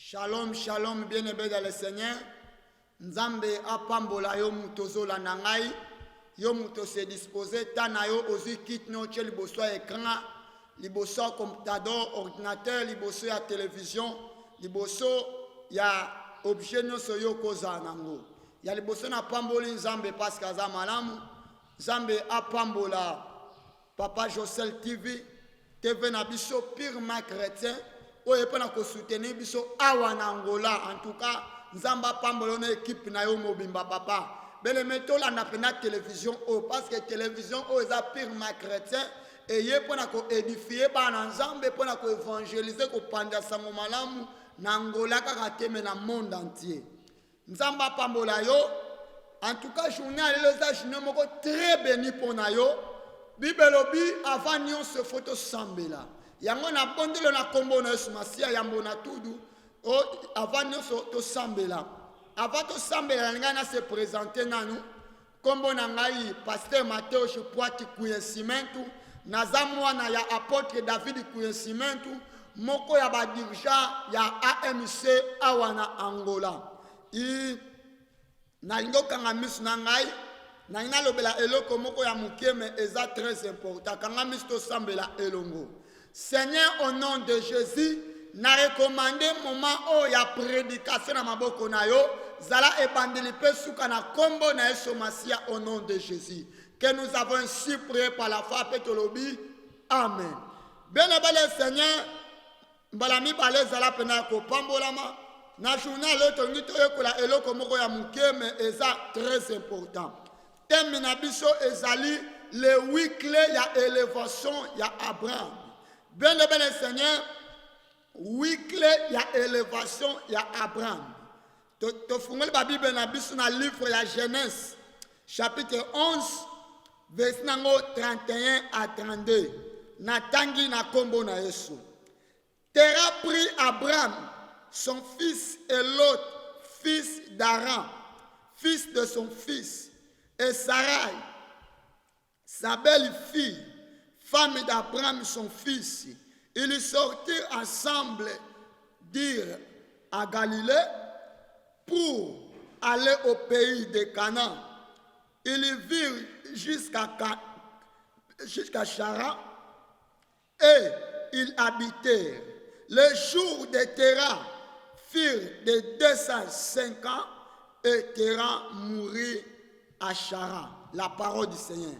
Shalom, shalom, bien-aimé dans le Seigneur. Nzambe apambola yo mutozo la nangai. Yo muto se disposer tana yo ozu kit no che liboso écran, liboso computador, ordinateur, liboso ya télévision, liboso ya objet no so yo koza nango. Ya liboso na pamboli nzambe parce kaza malamu. Nzambe apambola Papa Josel TV, TV na biso purement chrétien. Oye pona ko soutenir biso awa na Angola. En tout cas, nzamba pambolo na équipe na yo mobimba papa. Bele meto la na pena télévision parce que télévision o eza purement chrétien et ye pona ko édifier ba na nzambe pona ko évangéliser ko panda sango malamu na Angola kaka teme na monde entier. Nzamba pambola yo. En tout cas, journée à l'élevage moko très béni pour na yo. Bibelobi avant nyon se photo sambela. Yango na bondelo na kombo na Yesu Masia yambo na tudu o avant nyon to sambela. Avant to sambela ngana se présenter nanu kombo na ngai pasteur Matteo Chipwati Kuyesimentu naza mwana ya apôtre David Kuyesimentu moko ya ba dirigeant ya AMC awana Angola. Na lingo kanga misu na ngai na ina lobela eloko moko ya mukeme eza très important kanga misu to sambela elongo. Seigneur, au nom de Jésus, n'a recommandé moment où il y a prédication à maboko na yo, zala ebandelipe souka na kombo na Yesu Masia au nom de Jésus. Que nous avons ainsi prié par la foi petolobi. Amen. Bien le Seigneur, mbalami bale zala pena ko pambolama na journal l'autre ngito yokola eloko moko ya mukeme eza très important. Thème na biso ezali les 8 clés ya élévation ya Abraham. Bien le Seigneur, 8 clés y a élévation, y a Abraham. Tu fungoli la Bible na biso na livre ya Genèse, chapitre 11, verset 31 à 32. Na tangi na kombo na Yesu. Terah prit Abraham, son fils et l'autre, fils d'Aran, fils de son fils, et Sarai, sa belle-fille, femme d'Abraham, son fils. Ils sortirent ensemble, dire à Galilée, pour aller au pays de Canaan. Ils virent jusqu'à Charan et ils habitèrent. Les jours de Terah furent de 205 ans et Terah mourut à Charan. La parole du Seigneur.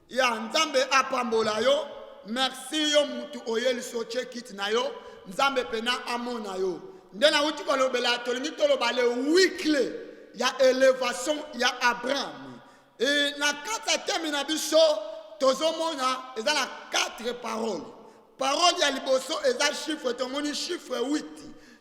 Ya nzambe apambola yo, merci yo mutu oyeli soche kit na yo, nzambe pena amona yo. Ndena uti ko lobela tolingi to lobale 8 clés ya élévation ya Abraham. Et na kata temi na biso tozomona eza na 4 paroles. Parole ya liboso eza chiffre tongoni chiffre 8.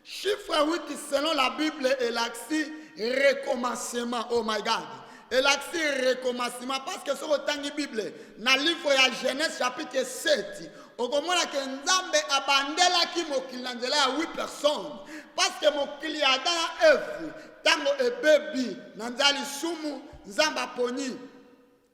Chiffre 8 selon la Bible est l'axi recommencement. Oh my God. Et l'accès recommencement parce que sur le temps de la Bible, dans le livre de Genèse chapitre 7, on comprend que Nzambe abandela ki mokili nzela 8 personnes parce que mokili ya dans œuvre tango ebebi nanzali sumu Nzamba poni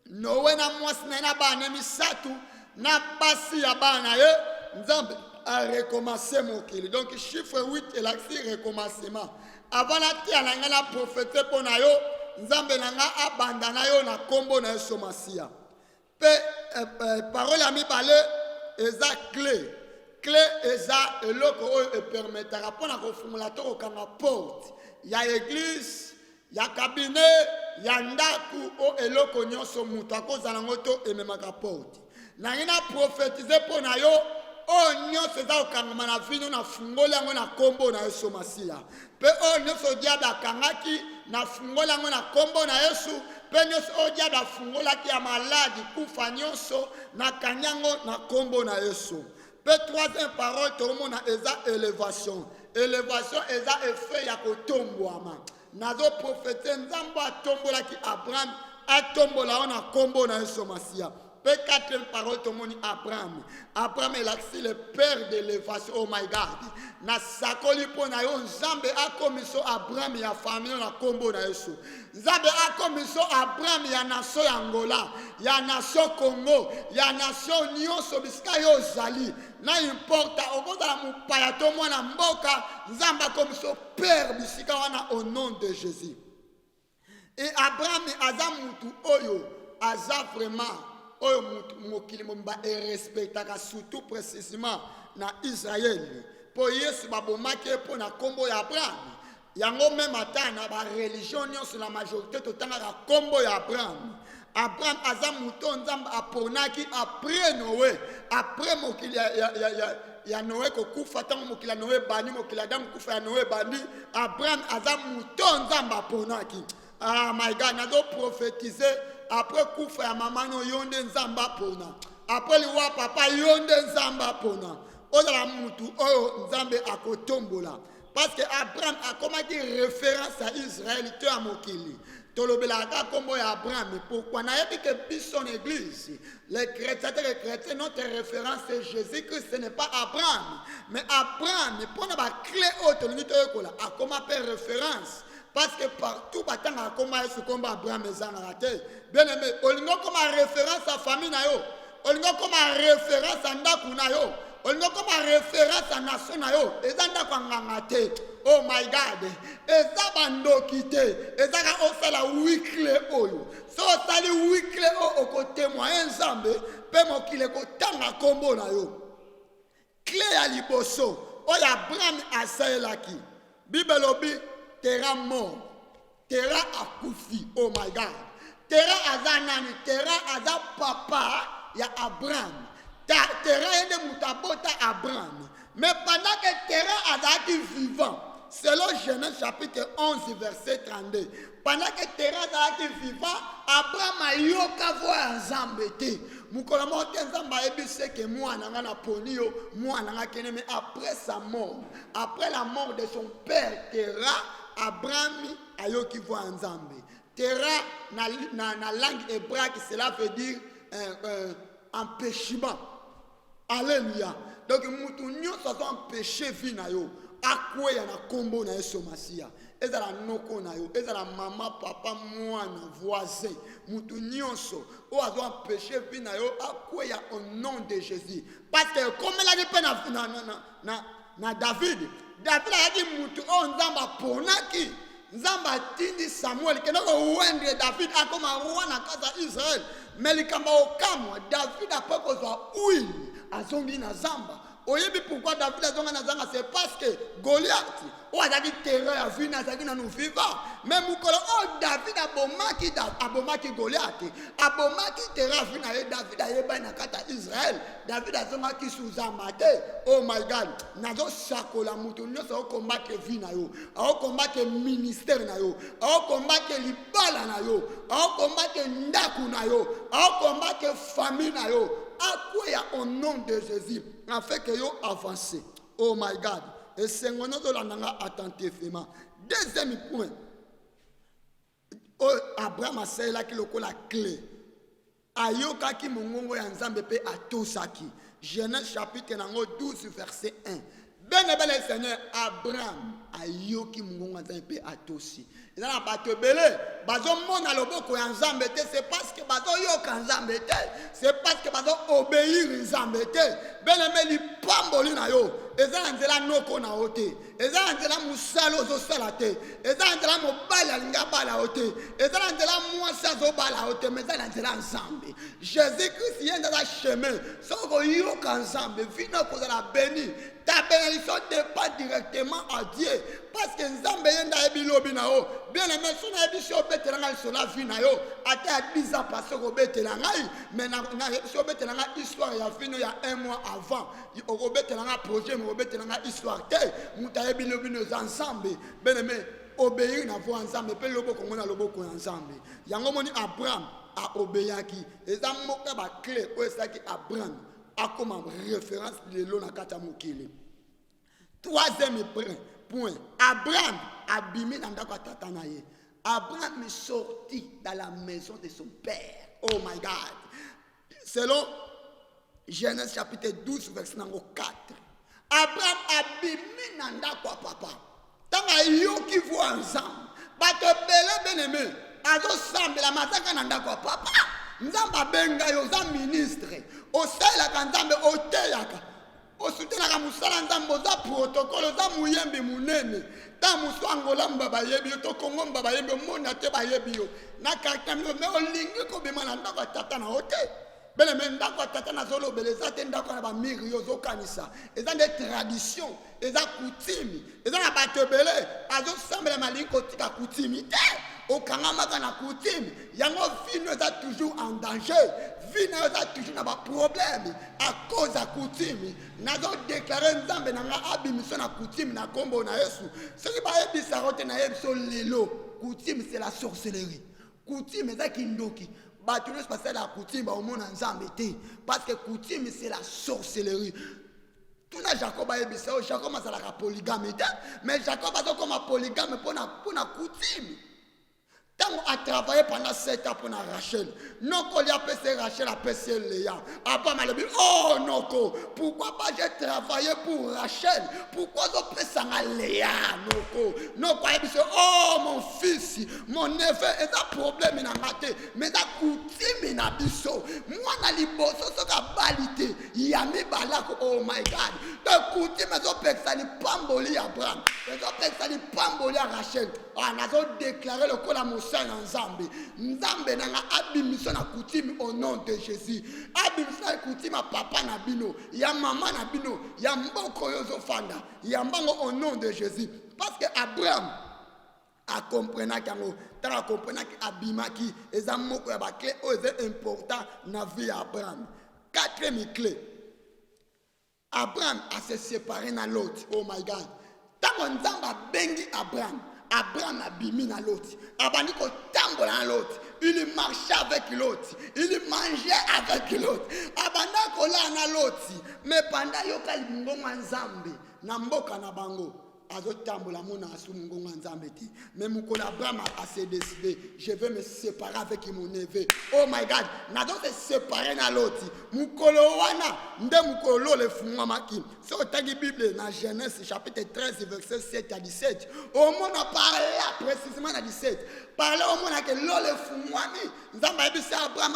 Noé na mwasi na bana misatu na basi ya bana ye Nzambe a recommencé mokili. Donc chiffre 8 et l'accès recommencement. Avant la tia na ngala prophète pona yo Nzambe nanga abandana yo na kombo na Yesu Masia. Pe parole ami bale eza clé. Clé eza eloko oyo e permettra pona ko fungula to kanga porte. Ya église, ya cabinet, ya ndaku o eloko nyonso mutu akozala ngoto ememaka porte. Na ina prophétiser pona yo o nyonso eza okangama na vino na fungola yango na kombo na Yesu Masia. Pe o nyonso diable akangaki na fungola yango na kombo na Yesu. Pe nyonso o diable afungolaki ya maladi kufa nyonso na kanyango na kombo na Yesu. Pe troisième parole tomona eza élévation. Élévation eza effet ya kotombwama. Nazo prophète Nzambo atombolaki Abraham atombola na kombo na Yesu Masia. Pe quatrième parole tomoni Abraham. Abraham est le père de l'élévation. Oh my God. Na sakoli po na yo Nzambe akomiso Abraham ya famille na kombo na Yesu. Nzambe akomiso Abraham ya nation ya Angola, ya nation Congo, ya nation nyonso bisika yo zali. Na importa okozala mupaya to mwana mboka, Nzambe akomiso père bisika wana au nom de Jésus. Et Abraham aza mutu oyo aza vraiment oyo mokili momba et respectaka surtout précisément na Israël. Po Yesu babomaki po na kombo ya Abraham. Yango même atana ba religion nyonso la majorité totangaka kombo ya Abraham. Abraham aza muto Nzambe aponaki après Noé, après mokili ya Noé kokufa tango mokili ya Noé bani mokili Adam kufa ya Noé bani. Abraham aza muto Nzambe aponaki. Ah my God, nazo prophétiser après kufa ya mama no yonde Nzamba pona. Après liwa papa yonde Nzamba pona. Ozala mutu oyo Nzambe akotombola. Parce que Abraham a commencé référence à Israël te à mokili. Tolobelaka kombo ya Abraham. Pourquoi na yebi que son église, les chrétiens, notre référence c'est Jésus-Christ, ce n'est pas Abraham. Mais Abraham, pour na clé haute, a commencé référence. Parce que partout, batanga koma yesu komba Abraham ezana raté. Bien aimé, olingo koma référence à famille na yo. Olingo koma référence à ndaku na yo. Olingo koma référence à nation na yo. Ezanda kwa ngangate. Oh my God. Eza bandoki te. Eza ka osala weekly oyo. So osali weekly o ko témoin Nzambe pe mokile ko tanga kombo na yo. Clé ya liboso. Oyo Abraham asalaki. Bible obi Terra mort, Terra akufi, oh my God. Terra aza nani, Terra aza papa ya Abraham. Terra yende mutabota Abraham. Mais pendant que Terra aza vivant, selon Genèse chapitre 11 verset 32, pendant que Terra aza vivant, Abraham a yoka voix Nzambe te. Mukolo mote Nzambe ebise que moi nanga na ponio, moi nanga kene, mais après sa mort, après la mort de son père Terra, Abraham a yo qui voit Nzambe. Terra na langue hébraïque cela veut dire empêchement. Alléluia. Donc mutu nyonso so empêcher vie na yo. Akweya na kombo na Yesu Masia. Ezala noko na yo, ezala maman, papa, mwana, voisin. Mutu nyonso o azo empêcher vie na yo akweya au nom de Jésus. Parce que comme elle a dit na David a dit mutu o Nzamba ponaki. Nzamba tindi Samuel kenoko wendre David akoma roi na casa Israël. Mais likamba okamwa David a pas kozwa huile azongi na Nzamba. Oyebi pourquoi David a zonga na Nzamba, c'est parce que Goliath o azaki terreur ya vie na zaki na nous vivant. Même mukolo o David abomaki Goliath. Abomaki terreur vie na David ayeba na kata Israël. David a zonga ki suzama te. Oh my God, nazo sakola mutu nyonso o combattre vie na yo. O combattre ministère na yo. O combattre libala na yo. O combattre ndaku na yo. O combattre famille na yo. Akwea au nom de Jésus, afin que yo avance. Oh my God. Et c'est mon nom de la attentivement. Deuxième point. Oh, Abraham a fait la clé. Ayoka ki mongongo ya Nzambe pe atosaki. Genèse chapitre 12 verset 1. Ben Seigneur Abraham ayoki mongongo ya Nzambe pe atosi. Il a pas te belé. Bazo mona loboko ya Nzambe te, c'est parce que bazo yoka Nzambe te. C'est parce que bazo obéir Nzambe te. Ben aimé li pamboli na yo. Eza nzela noko na ote. Eza nzela musalo zo sala te. Eza nzela mobala linga bala ote. Eza nzela mwasa zo bala ote. Mais eza nzela Nzambe. Jésus-Christ yenda la chemin. Soko yoka Nzambe. Vino kozala béni. Ta bénédiction dépend directement à Dieu. Parce que Nzambe yenda ebilobi na o. Bien aimé, si on a dit sur Betelanga sur la vie na yo, à 10 ans passé au Betelanga, mais sur Betelanga histoire il y a fini il y a 1 mois avant. Au Betelanga projet, au Betelanga histoire. Mouta ebilobi nos ensemble. Bien aimé, obéir na voix ensemble. Pe lobo kongo na lobo ko ensemble. Yango moni Abraham a obéyaki. Eza moka ba clé o esaki Abraham a comme référence le lo na kata mokili. Troisième point. Abraham abîmé dans la tata naye. Abraham est sorti dans la maison de son père. Oh my God. selon Genèse chapitre 12, verset 4. Abraham abimi na ndako ya papa. Tanga yoki voit ensemble. Bato bele bien-aimé. Azo sambela mazaka na ndako ya papa. Nzamba benga yo za ministre. Oselaka nzambe oteyaka. Osutenaka musala nzambe oza protocole oza muyembi munene. Ta muswangola mbaba yebi yo to Kongo mbaba yebi monde te ba yebi yo. Na karta mi me olingi ko bima na ndako ya tata na hotel. Bele men ndako ya tata na zolo beleza te ndako na ba miri yo zo kanisa. Eza des traditions, eza coutume, eza na bato bele azo sambela malinko tika coutume te. Okangamaka na coutume, yango vino eza toujours en danger. Vino eza toujours na ba problème à cause de coutume. Nazo déclarer nzambe na nga abimiso na coutume na kombo na Yesu. Soki ba yebisa rote na yebiso lelo, coutume c'est la sorcellerie. Coutume eza kindoki. Bato ne se passe la coutume ba omona nzambe te parce que coutume c'est la sorcellerie. Tout na Jacob a yebisa, Jacob a la polygame te, mais Jacob a comme polygame pour na coutume. Tant a travaillé pendant 7 ans pour Rachel. Non, qu'on lui a passé Rachel, a passé Léa. Après, il a dit, oh non, pourquoi pas j'ai travaillé pour Rachel? Pourquoi j'ai passé Léa? Non, il dit, oh mon fils, mon neveu, il y a un problème, il a maté. Mais il y a coutume, il a biso. Moi, dans les bosses, il y a balité. Il y a mis balak, oh my God. Donc, coutume, il y a personne qui pamboli Abraham. Il y a personne qui pamboli Rachel. On a déclaré le coup la moussa en Nzambe. Nzambe n'a abimiso na coutume au nom de Jésus. Abimiso na coutume à papa na bino, ya maman na bino, ya mboko yozo fanda, ya mbango au nom de Jésus. Parce que Abraham a compris qu'ango, t'as compris qu'abimaki, et moko ya ba clé, c'est important na vie Abraham. 4e clé. Abraham a se séparé na l'autre. Oh my God. Tant Nzamba bengi Abraham. Abraham a bimi na l'autre. Abandi ko tambo na l'autre. Il marchait avec l'autre. Il mangeait avec l'autre. Abanda ko la na l'autre. Mais pendant yoka ngonga nzambe na mboka na bango. Azo tambo la mona asu ngonga nzambe ti. Mais mukolo Abraham a se décidé, je vais me séparer avec mon neveu. Oh my God, na do se séparer na l'autre. Mukolo wana nde mukolo le fungwa maki. So tangi Bible na Genèse chapitre 13 verset 7 à 17. Au monde a parlé précisément à 17. Parler au monde que l'eau le fungwa mi. Nzamba ebisa Abraham.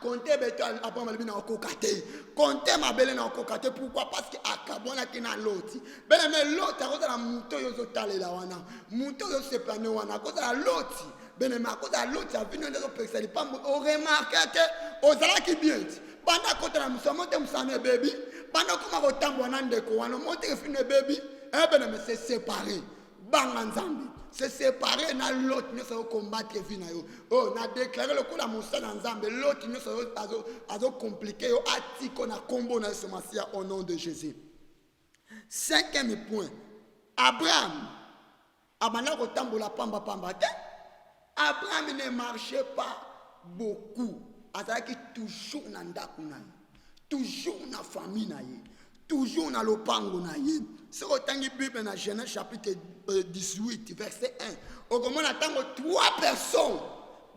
Comptez béton Abraham albi na okokate. Comptez ma belle na okokate. Pourquoi? Parce que akabona ki na l'autre. Bele mais l'autre a cause la muto yo zo talela wana. Muto yo se plane wana cause la l'autre. Bele mais à cause la l'autre a venu de personne pas au remarquer que ozala ki bien. Banda kota na musamote musane baby. Banda kuma ko tambo na ndeko wana monte ke fine baby. Bele mais c'est séparé. Banga nzambe. Se séparer na l'autre ne se combattre vie na yo. Oh, na déclarer le coup la moussa na nzambe l'autre ne se azo compliqué yo atiko na combo na somasia au nom de Jésus. 5e point. Abraham abana ko tambola pamba te. Abraham ne marchait pas beaucoup. Azaki toujours na ndaku na ye. Toujours na famille na ye. Toujours na lopango na ye. C'est autant que Bible dans Genèse chapitre 18 verset 1. Au moment où 3 personnes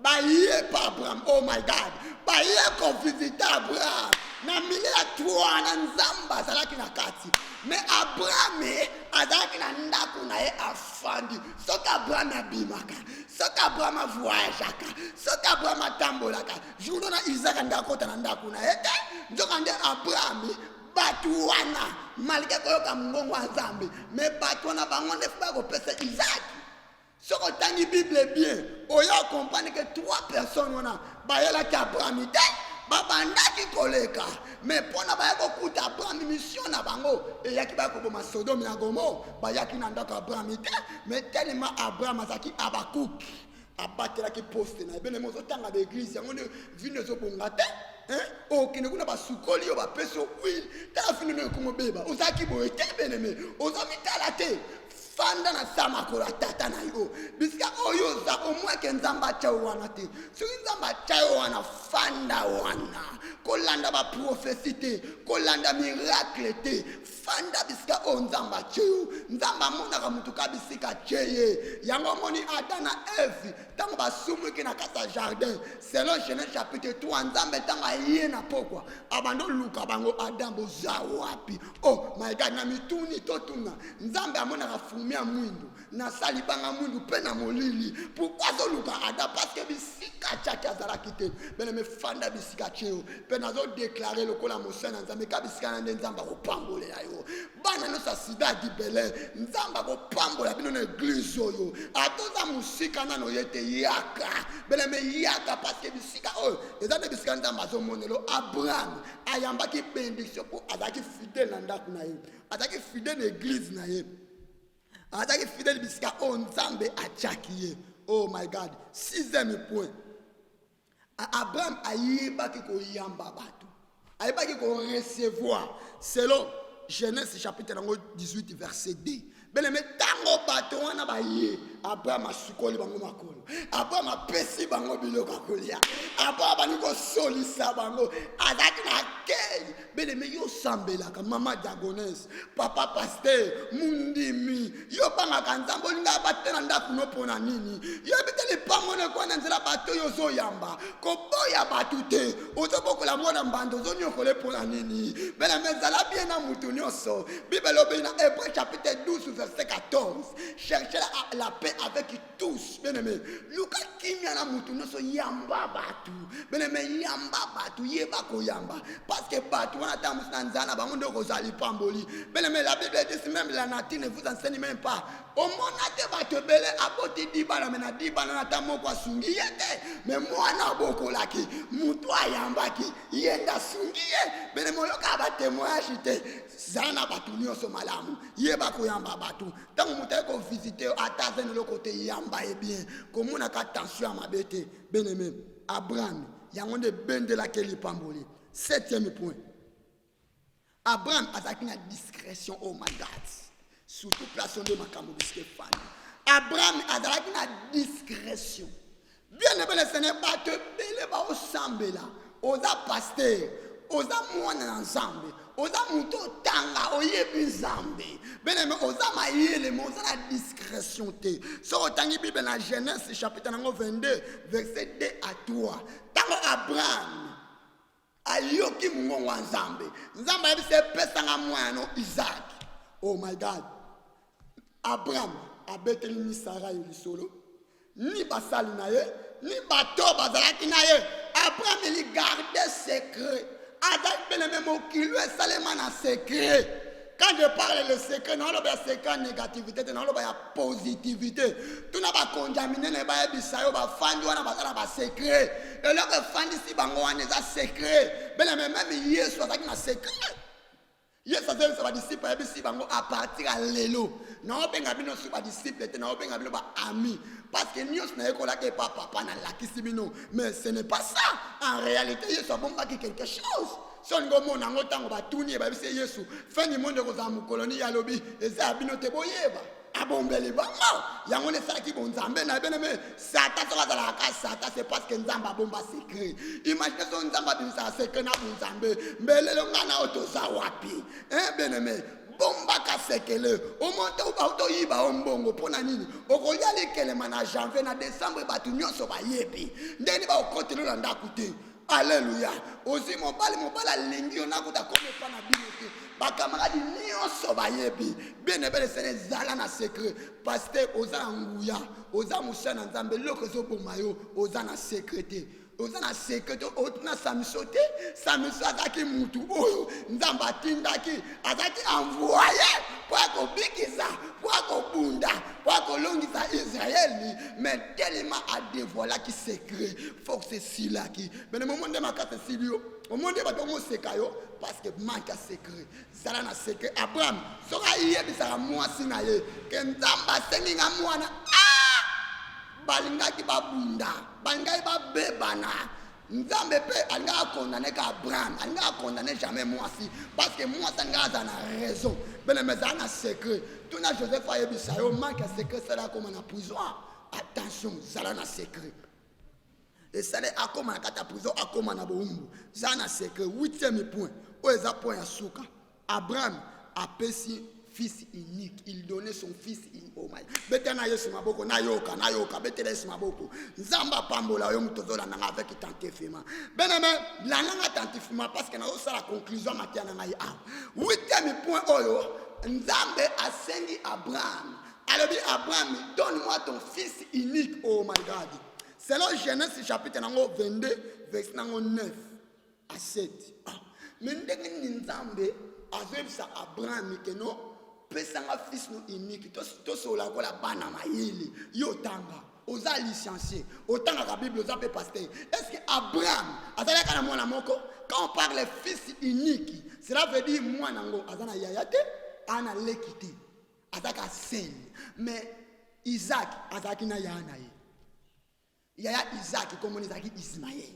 baillé par Abraham. Oh my God. Baillé qu'on visite Abraham. Na mille à 3 na nzamba salaki na kati. Mais Abraham azaki na ndaku na ye afandi. Soka Abraham abimaka. Soka Abraham voyageaka. Soka Abraham tambolaka. Jour na Isaac ndako na ndaku na ye. Njokande Abraham batu wana malika koyoka mungongo wa nzambe mais batu wana bango ndefu bakopesa Isaac. Soko tangi Bible bien oyo comprendre que 3 personnes wana bayelaki Abraham te babandaki koleka mais pona bayako kuta Abraham mission na bango eyaki bakoboma Sodome na Gomorrhe bayaki na ndako Abraham te mais tellement Abraham azaki abakuki abatelaki poste na ebele mozo tanga d'église yango ne vino zo bonga te. Ok, nous avons soukoli, on va passer au huile. T'as fini de nous bébé. On a qui boit, t'es bien aimé. On a mis à la tête. fanda na sama kola tata na yo bisika oyo za omwa ke nzamba cha wana te so nzamba cha wana fanda wana kolanda ba prophétie kolanda miracle te fanda bisika o nzamba cheo nzamba mona ka mutu kabisika cheye yango moni adana Eve tango basumu ke na kata jardin selon Genèse chapitre 3 nzamba tanga ye na pokwa abando luka bango Adam boza wapi oh my God na mituni totuna nzamba amona ka fumia mwindu na sali banga mwindu pe na molili pourquoi zo luka Adam parce que bisika chacha zala kite bene me fanda bisika cheo pe na zo déclarer lokola mosana nzamba ka bisika na nzamba ko pambolela yo bana no sa sida di bele nzamba ko pambola bino na église oyo atoza musika nano yete yaka bene me yaka parce que bisika oyo eza de bisika nzamba zo monelo Abraham ayamba ki bénédiction pour azaki fidèle na ndako na ye azaki fidèle na église na ye azaki fidèle bisika o nzambe achaki ye oh my God 6e point Abraham ayebaki ko yamba bato ayebaki ko recevoir selon Genèse chapitre 18 verset 2 bele me tango bato wana ba ye Abraham asukoli bango makolo Abraham apesi bango biloko kolia Abraham baniko solisa bango azaki na kei bele me yo sambelaka mama diagonesse papa pasteur mundimi yo banga kanzambo linga batena ndaku no pona nini yo bitele pamone kwa nzela bato yo zo yamba ko boya batute ozobokola mwana mbando zo nyokole pona nini bele me zala bien na mutu nyonso Bible obina Hébreux chapitre 12 verset 14 cherchez la paix avec tous bien-aimé luka kimia na mutu nyonso yamba batu bien-aimé yamba batu yeba ko yamba parce que batu wana tamu na nzana bango ndoko zali pamboli bien-aimé la Bible dit même la nature ne vous enseigne même pas au monate batu bele aboti dibala mena dibala na tamo kwa sungi yete mais mwana boko laki mutu ayambaki yenda sungiye bien-aimé yoka ba témoignage te zana batu nyonso malamu yeba ko yamba batu tango mutu ko visiter atazene le côté yamba et bien comme on a attention à ma bête bien-aimé Abraham yango de bende la keli pamboli 7e point Abraham azaki na discrétion oh my God surtout place de makambo biske fan Abraham azaki na discrétion bien-aimé le Seigneur ba te bele ba osambela oza pasteur oza mwana nzambe oza muto tanga oyebi nzambe bien-aimé oza mayele mais oza la discrétion te so otangi Bible na Genèse chapitre 22 verset 2 à 3 tango Abraham ayoki mungongo wa nzambe nzambe ayebise pesanga mwana Isaac oh my God Abraham abeteli ni Sara yo lisolo ni basali na ye ni bato bazalaki na ye Abraham il gardait secret Adam bien-aimé mokilo esalema na secret quand je parle le secret non le secret négativité non le positivité tout na ba contaminer ne ba bisayo ba fandi wana bazala ba secret et là fandi si bango wana za secret bien-aimé même Yesu azaki na secret Yesu azali sa ba disciple ya bisi bango à partir à lelo na obenga bino su ba disciple te na obenga bino ba ami parce que nyos na ekola ke papa na lakisi bino mais ce n'est pas ça en réalité Yesu abomba quelque chose son ngomo na ngotango batuni ba bisi Yesu fani monde ko za mukoloni ya lobi eza bino te boyeba abombeli bango yango ne saki bon nzambe na bien-aimé sata so bazala ka sata c'est parce que nzamba bomba secret imagine son nzamba bimisa secret na bon nzambe mbelelo ngana otoza wapi bien-aimé bomba ka sekele o monte o ba to yiba o mbongo pona nini okolia lekele mana janvier na décembre batu nyonso ba yebi ndeni ba okotelo na ndakute alléluia ozi mobali lingi onakuta kome pa na binote bakamaradi nyonso ba yebi bien-aimé sene zala na secret pasteur oza nguya oza musana nzambe loko zo bomayo oza na secret oza na secret otuna samisote samiso azaki mutu oyo nzamba atindaki azaki envoyé kwa kobikiza kwa kobunda kwa kolongisa Israeli mais tellement a dévoilé qui secret faut que c'est silaki mais le moment de makate silio au monde ba tomo sekayo parce que manque secret zala na secret Abraham soka yebisa mwasi na ye ke nzamba senginga mwana balingaki babunda balingaki babebana Nzambe pe anga condamné qu'Abraham, anga condamné jamais moi si parce que moi ça n'a raison. Ben mais ça na secret. Tout na Joseph a yebisa yo manque secret ça là comme en prison. Attention, ça là na secret. Et ça là comme en kata prison a comme na boumbu. Ça na secret 8e point. O eza point ya suka. Abraham a pesi fils unique, il donnait son fils unique. Oh my. Betena Yesu maboko na yoka betela Yesu maboko. Nzamba pambola yo mutozola nanga avec tantifima. Beneme la nanga tantifima parce que na osa la conclusion matiana ngai a. 8e point oyo Nzambe asengi Abraham. Alors dit Abraham, donne-moi ton fils unique. Oh my God. Selon Genèse chapitre 22 verset 9 à 7. Mais ndenge Nzambe azebisa Abraham que non pesanga fils no unique to sola ko la bana mayili yo tanga oza licencié otanga la Bible oza pe pasteur. Est-ce que Abraham azala kana mwana moko quand on parle fils unique cela veut dire mwana ngo azana yayate ana lekiti azaka sen mais Isaac azaki na yana ye yaya Isaac comme Isaac Ismaël.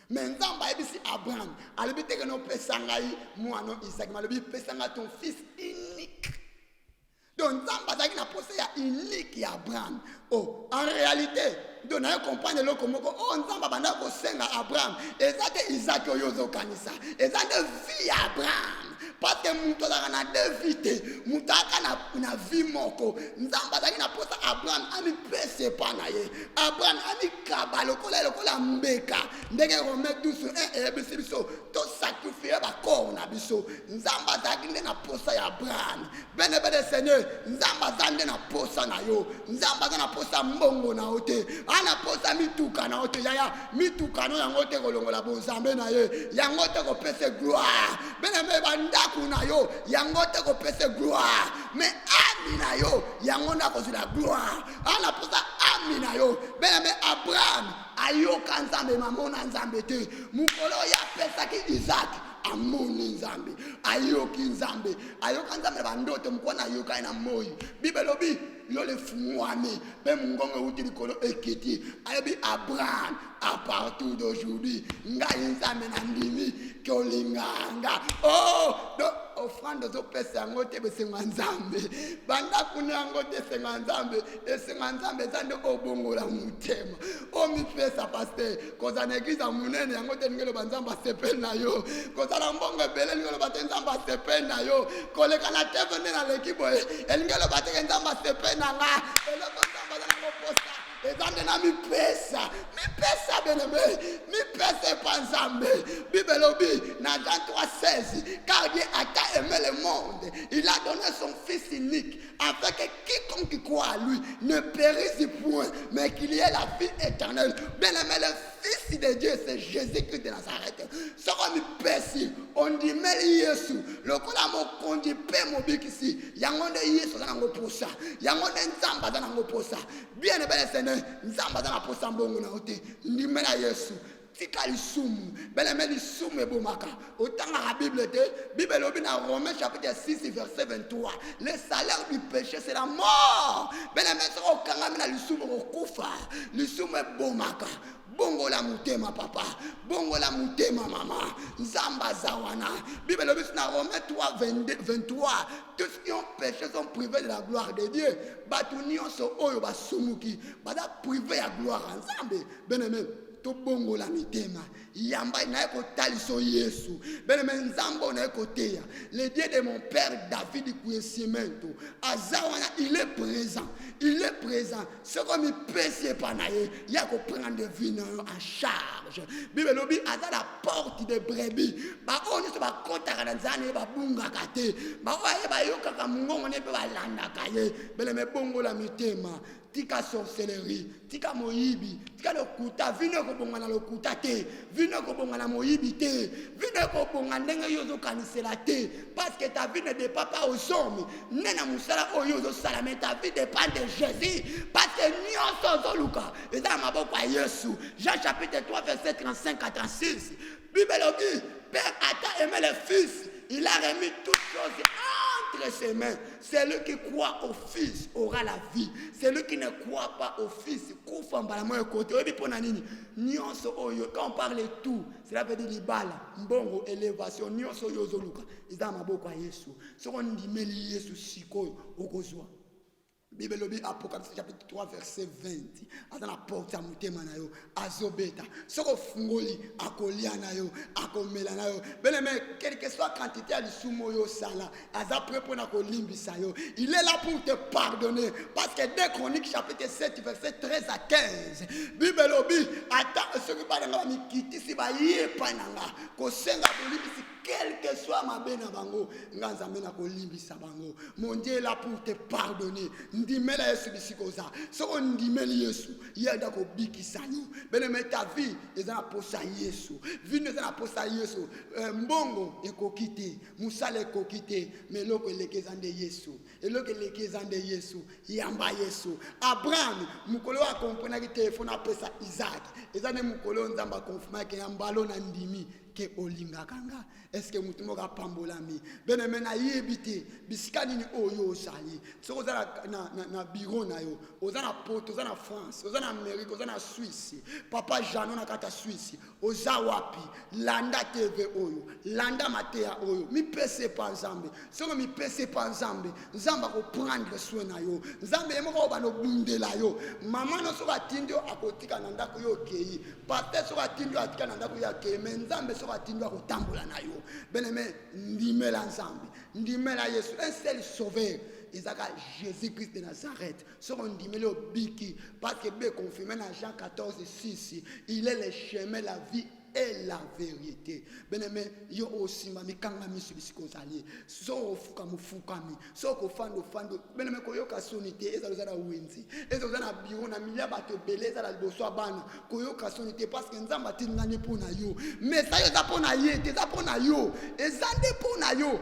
Mais Nzamba ebisi Abraham alobi teke no pesanga yi mwana Isaac malobi pesanga ton fils unique. Donc Nzamba zaki na posé ya unique ya Abraham. Oh en réalité donc na comprendre le komoko oh Nzamba banda ko senga Abraham ezate Isaac oyozo kanisa ezate vie ya Abraham parce que muto za na devite mutaka na vie moko Nzamba zaki na posa Abraham ami pese pa na ye Abraham ami kabalo kola mbeka ndenge remettre tout sur un biso to sacrifier ba corps na biso Nzamba zaki na posa ya Abraham bene Seigneur Nzamba zande na posa na yo Nzamba na posa mbongo na ote ana posa mituka na ote yaya mituka no yango te kolongola bonzambe na ye yango te ko pese gloire bene me bandaku na yo yango te ko pese gloire mais ami na yo yango na ko la gloire ana posa ami na yo bene me Abraham ayoka Nzambe mamona Nzambe te mukolo ya pesa ki Isaac amoni Nzambe ayoki Nzambe ayoka Nzambe bandoto mkwana ayoka na moyi bibelobi yo le fumwami pe mungongo uti likolo ekiti ayobi Abraham à partir d'aujourd'hui ngai Nzambe na ndimi kolinganga oh do offrande zo pesa yango te besenga Nzambe banda kuna yango te senga Nzambe esenga Nzambe zande obongola mutema o mi pesa pasteur koza na église munene yango te ngelo banzamba sepel na yo koza na mbongo ebele ngelo batenza sepel na yo koleka na teve na lekibo elingelo bateke Nzamba sepel na nga eloko Nzamba na moposa ezande na mi pesa beneme mi pesa pa Nzambe bibelobi na Jean 3:16 car Dieu a tant aimé le monde il a donné son fils unique afin que quiconque croit à lui ne périsse point mais qu'il y ait la vie éternelle. Bien-aimé, le fils de Dieu c'est Jésus-Christ de Nazareth. Ce qu'on me pèse on dit mais Yesu le kola mo kondi pe mo bikisi yangonde Yesu na ngo posa yangonde Nzamba na ngo posa bien-aimé Seigneur Nzamba na posa mbongo na ote ndi mena Yesu tika lisumu beleme lisumu ebomaka otanga la Bible te Bible lobi na Romains chapitre 6 verset 23 le salaire du péché c'est la mort beleme so kanga na lisumu okufa lisumu ebomaka bongo la mutema papa bongo la mutema mama Nzamba zawana Bible lobi na Romains 3:23 tous qui ont péché sont privés de la gloire de Dieu batu nyonso oyo basumuki bada privé ya gloire Nzambe beneme to bongo la mitema yamba na eko taliso Yesu beneme Nzambo na eko teya le Dieu de mon père David Kouyesimento azawana il est présent ce comme il pèse panaye ya ko prendre vino en charge Bible lobi aza la porte de brebis ba oni so ba kota kana nzane ba bunga kate ba oye ba yoka ka mungongo ne pe ba landa kaye beneme bongo la mitema tika sorcellerie tika moyibi tika lokuta vino ko bonga na lokuta te vino ko bonga na moyibi te vino ko bonga ndenge yozo kanisela te parce que ta vie ne dépend pas aux hommes nena musala oyo zo sala mais ta vie dépend de Jésus parce que nyonso zo luka eza maboko ya Yesu Jean chapitre 3 verset 35 à 36 Bible dit Père a tant aimé le fils il a remis toutes choses entre ses mains. Celui qui croit au Fils aura la vie. Celui qui ne croit pas au Fils, quand on parle de tout, cela veut dire libala, mbongo, élévation, nyonso yozoluka. Iza maboko ya Yesu. Soko ndimeli Yesu sikoyo okozwa. Bible lobi Apocalypse chapitre 3 verset 20. Aza na porte ya mutema na yo, azobeta. Soko fungoli akolia na yo, akomela na yo. Bien-aimé, quelle que soit la quantité ya lisumo yo sala, aza prêt pour na kolimbisa yo. Il est là pour te pardonner parce que 2 Chroniques chapitre 7 verset 13 à 15. Bible lobi ata ceux qui parlent nga mikiti si ba yepa nanga ko senga kolimbisi quel que soit ma bena bango, nganzambe na kolimbisa bango. Mon Dieu est là pour te pardonner. Ndimela Yesu bisikoza. Soko ndimeli Yesu, yenda ko bikisa yo. Bien-aimé, ta vie est na posa Yesu. Vie est na posa Yesu. Mbongo ekokite, musale ekokite, mais loko elekezande Yesu. Et loko elekezande Yesu, yamba Yesu. Abraham, mukolo a comprendre que téléphone apesa Isaac. Ezane mukolo nzamba confirmer que yambalo na ndimi ke olinga kanga. Est-ce que mutumo ka pambolami? Bien-aimé na yebite, bisikani ni oyo sali. Soko za na bureau na yo, oza na Porto, oza na France, oza na Amérique, oza na Suisse. Papa Jano na kata Suisse, oza wapi? Landa TV oyo, landa matea oyo. Mi pese pa Nzambe. Soko mi pese pa Nzambe, Nzamba ko prendre soin na yo. Nzambe yemo ko ba no bundela yo. Mama no soka tindio akotika na ndako yo kei. Pate soka tindio atika na ndako ya kei, mais Nzambe soka tindio akotambola na yo. Bien-aimé, ndimela Nzambe, ndimela Yesu, un seul sauveur. Isaac Jésus-Christ de Nazareth. Sur un dimelo biki. Parce que bien confirmé dans Jean 14, 6. Il est le chemin, la vie et la vérité. Bien-aimé, yo aussi mami kanga mi subisikozali. So fuka mufukami. So ko fando. Bien-aimé ko yo ka sonité eza lozana wenzi. Eza lozana biro na milia bato beleza la liboso abana. Ko yo ka sonité parce que nzamba tinngani pona yo. Mais ça yo za pona yete, za pona yo. Ezande pona yo.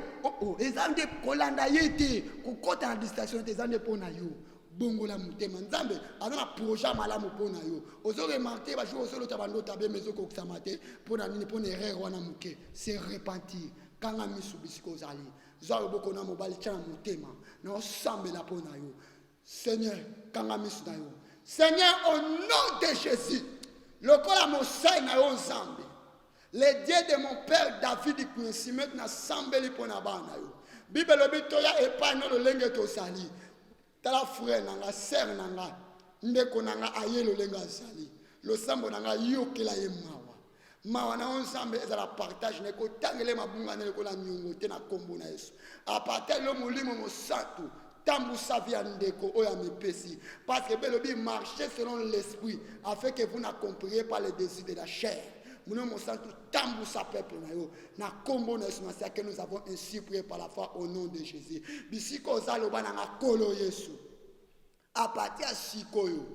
Ezande kolanda yete. Ko kota na distraction ezande pona yo. Bongo la mutema Nzambe azana projet malamu pona yo ozo remarquer ba jour solo tabando tabe mezo ko ksamate pona nini pona erreur wana muke c'est repentir kanga misubisiko zali zalo boko na mobali tcha mutema na osambela pona yo Seigneur kanga misu na yo Seigneur au nom de Jésus lokola mosai na yo Nzambe le Dieu de mon père David qui na sambeli pona bana yo Bible lobitoya epa no lenge to sali tala frère nanga sœur nanga ndeko nanga ayelo lenga sali lo sambo nanga yokela ye mawa na ensemble ezala partage ne ko tangele mabunga ne ko la nyongo te na kombo na Yesu a partage lo molimo mosantu tambu savia ndeko oya mepesi parce que belobi marcher selon l'esprit afin que vous n'accomplissiez pas les désirs de la chair. Nous tambu sa peuple na kombo na Yesu que nous avons ainsi prié par la foi au nom de Jésus. Bisiko zaloba na kolo Yesu. A partir sikoyo.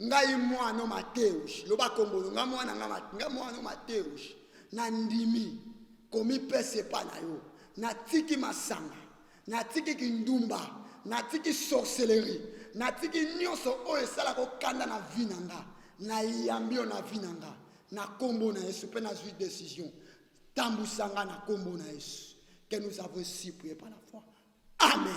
Ngai mwana Mateus. Loba kombo nga mwana Mateus. Na ndimi komi pese pa na yo. Na tiki masanga. Na tiki kindumba. Na tiki sorcellerie. Na tiki nyonso oyo sala ko kanda na vinanga. Na yambio na vinanga. Na kombo na Yesu pe na suite décision tambu sanga na kombo na Yesu que nous avons si prié par la foi. Amen.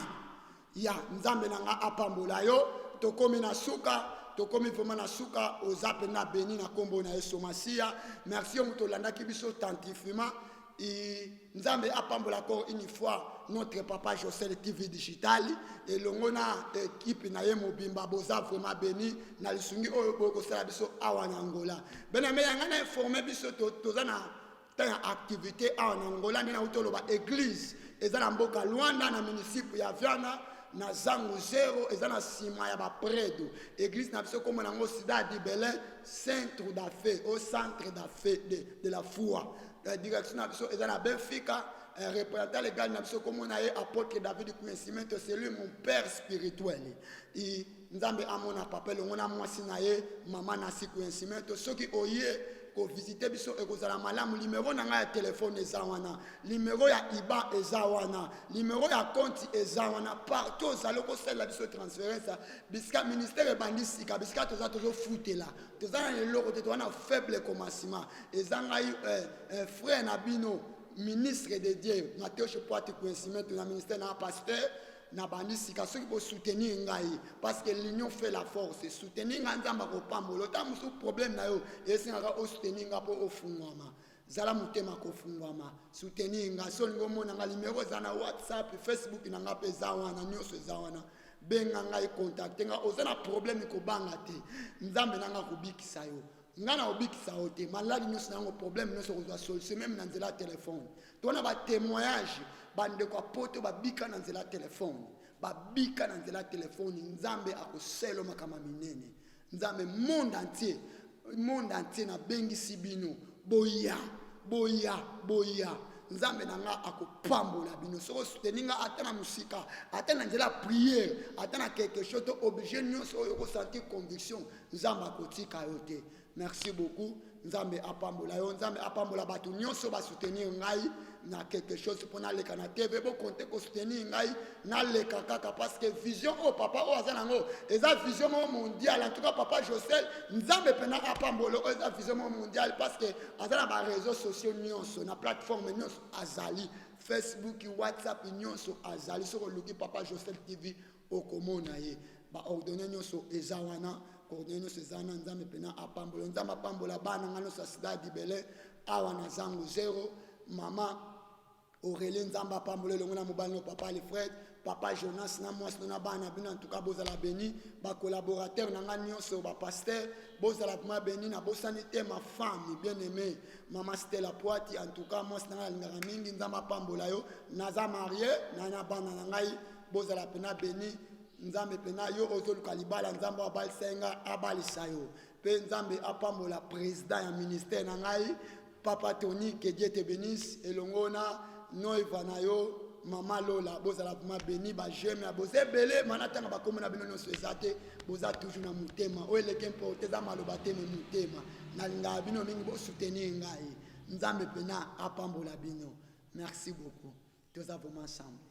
Ya Nzambe nanga apambola yo tokomi na suka tokomi vraiment na suka ozape na beni na kombo na Yesu Masia. Merci on tolanda ki biso tantifima et Nzambe apambola encore une fois notre papa José TV digital et longona équipe na ye mobimba boza vraiment béni na lisungi oyo boko sala biso awa na Angola bename yanga na informer biso tozana ta activité awa na Angola na utoloba église ezana mboka Luanda na municipio ya Viana na zangu zero ezana sima ya ba predo église na biso comme na ngo Cidade Belém centre d'affaires au centre d'affaires de la foi la direction na biso ezana Benfica représentant légal na biso comme on a apôtre David Kumesimento c'est lui mon père spirituel et Nzambe amona papa le ngona mwasi na ye mama na siku Kumesimento soki oye ko visiter biso e kozala malamu numéro na nga ya téléphone eza wana numéro ya IBA eza wana numéro ya compte eza wana partout ozalo ko sala biso transférence bisika ministère bandisika bisika toza toujours foutela toza na loko te toza na faible commencement eza ngai frère na bino ministre de Dieu Matthieu Chepoate coïncidement na ministère na pasteur na bandi sika soki pour soutenir ngai parce que l'union fait la force soutenir ngai nzamba ko pambola ta musu problème na yo esingaka o soutenir nga po ofungwama zala mutema ko fungwama soutenir nga so ngo mona nga numéro za na WhatsApp Facebook na nga pe za wana nyonso za wana benga ngai contacter nga ozana problème ko banga te nzambe na nga kubikisa yo ngana obikisa yo te maladi nyonso na ngo problème nyonso kozwa solution même na nzela téléphone tona ba témoignage bande kwa poto babika na nzela telefone babika na nzela telefone nzambe akoselo makama minene nzambe monde entier na bengi sibino boya nzambe nanga akopambola bino soko souteninga atana musika atana nzela prière atana quelque chose to obligé nyonso oyo ko sentir conviction nzambe akotika yo te merci beaucoup nzambe apambola yo nzambe apambola batu nyonso ba soutenir ngai na quelque chose pour na leka na TV bo compter ko soutenir ngai na leka kaka parce que vision oh papa oh azana ngo eza vision mondiale en tout cas papa Josel nzambe pena apambola eza vision mondiale parce que azana ba réseaux sociaux nyonso na plateforme nyonso azali Facebook WhatsApp nyonso azali soko luki papa Josel TV okomona ye ba ordonner nyonso eza wana coordonner Cezana nzambe pena apambola nzambe apambola bana ngano sa sida dibele awa na zangu 0 mama Aurélie nzambe apambola longo na mobali no papa Alfred papa Jonas na mwasi na bana bino en tout cas bozala béni ba collaborateur na ngani nyonso ba pasteur bozala vraiment béni na bosanité ma femme bien aimée mama Stella Poati en tout cas mwasi na ngala mingi nzambe apambola yo naza marié na bana na ngai bozala pena béni nzambe pena yo ozoluka libala nzambe abalisenga abalisa yo pe nzambe apambola président ya ministère na ngai papa Tony que Dieu te bénisse elongona noiva na yo mama Lola bozala vraiment béni ba j'aime ya boze belé manatanga ba komona bino nyonso ezate boza toujours na mutema o eleke mpote za maloba te me mutema na linga bino mingi bo soutenir ngai nzambe pena apambola bino merci beaucoup tous avons ensemble